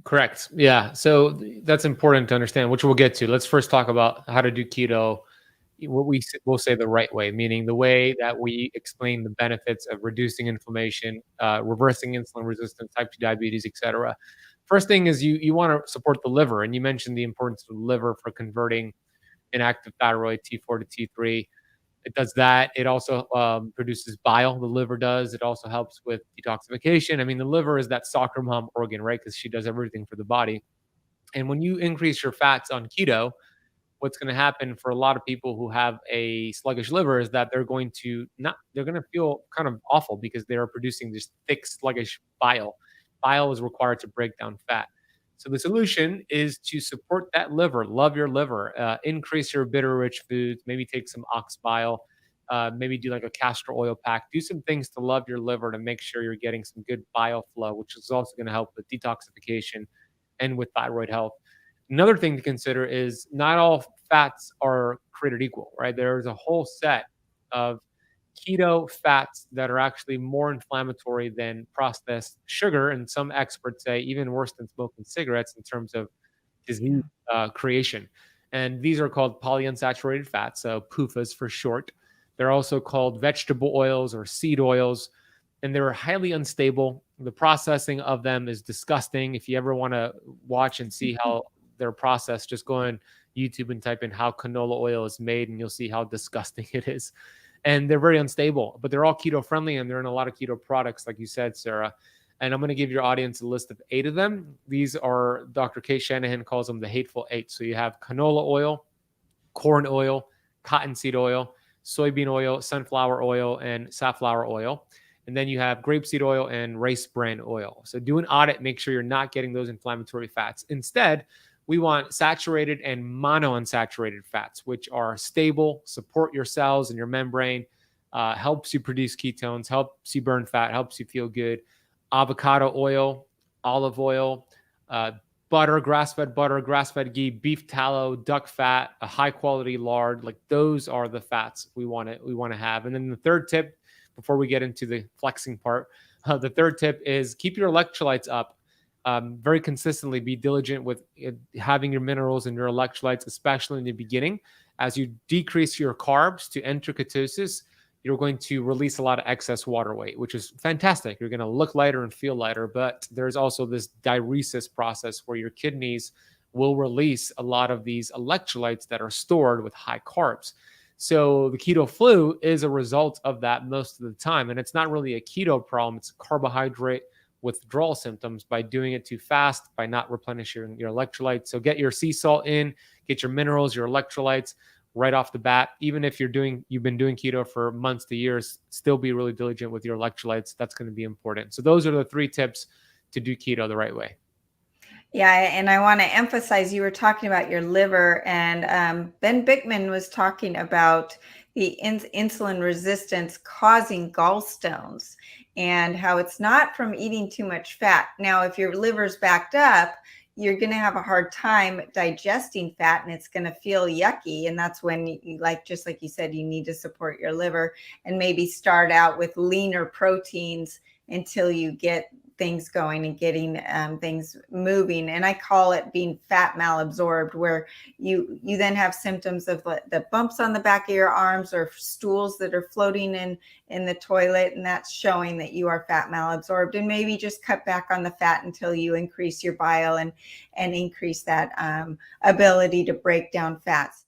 Correct. Yeah. So that's important to understand, which we'll get to. Let's first talk about how to do keto, what will say the right way, meaning the way that we explain the benefits of reducing inflammation, reversing insulin resistance, type 2 diabetes, etc. First thing is you want to support the liver, and you mentioned the importance of the liver for converting inactive thyroid T4 to T3. It does that. It also produces bile. The liver does. It also helps with detoxification. I mean, the liver is that soccer mom organ, right? Because she does everything for the body. And when you increase your fats on keto, what's going to happen for a lot of people who have a sluggish liver is that they're going to feel kind of awful because they are producing this thick, sluggish bile. Bile is required to break down fat. So the solution is to support that liver, love your liver, increase your bitter rich foods, maybe take some ox bile, maybe do like a castor oil pack, do some things to love your liver to make sure you're getting some good bile flow, which is also going to help with detoxification and with thyroid health. Another thing to consider is not all fats are created equal, right? There's a whole set of keto fats that are actually more inflammatory than processed sugar. And some experts say even worse than smoking cigarettes in terms of disease creation. And these are called polyunsaturated fats, so PUFAs for short. They're also called vegetable oils or seed oils, and they're highly unstable. The processing of them is disgusting. If you ever want to watch and see how they're processed, just go on YouTube and type in how canola oil is made, and you'll see how disgusting it is. And they're very unstable, but they're all keto friendly, and they're in a lot of keto products, like you said, Sarah. And I'm going to give your audience a list of 8 of them. These are, Dr. Kay Shanahan calls them the hateful 8. So you have canola oil, corn oil, cottonseed oil, soybean oil, sunflower oil, and safflower oil. And then you have grapeseed oil and rice bran oil. So do an audit, make sure you're not getting those inflammatory fats. Instead, we want saturated and monounsaturated fats, which are stable, support your cells and your membrane, helps you produce ketones, helps you burn fat, helps you feel good. Avocado oil, olive oil, butter, grass-fed ghee, beef tallow, duck fat, a high-quality lard. Like those are the fats we want to have. And then the third tip, before we get into the flexing part, the third tip is keep your electrolytes up. Very consistently, be diligent with having your minerals and your electrolytes, especially in the beginning. As you decrease your carbs to enter ketosis, you're going to release a lot of excess water weight, which is fantastic. You're going to look lighter and feel lighter, but there's also this diuresis process where your kidneys will release a lot of these electrolytes that are stored with high carbs. So the keto flu is a result of that most of the time. And it's not really a keto problem, it's a carbohydrate withdrawal symptoms by doing it too fast, by not replenishing your electrolytes. So get your sea salt in, get your minerals, your electrolytes right off the bat. Even if you've been doing keto for months to years, still be really diligent with your electrolytes. That's going to be important. So those are the 3 tips to do keto the right way. Yeah, and I want to emphasize, you were talking about your liver, and Ben Bickman was talking about the insulin resistance causing gallstones and how it's not from eating too much fat. Now, if your liver's backed up, you're going to have a hard time digesting fat, and it's going to feel yucky. And that's when just like you said, you need to support your liver and maybe start out with leaner proteins until you get things going and getting things moving. And I call it being fat malabsorbed, where you then have symptoms of the bumps on the back of your arms or stools that are floating in the toilet, and that's showing that you are fat malabsorbed. And maybe just cut back on the fat until you increase your bile and increase that ability to break down fats.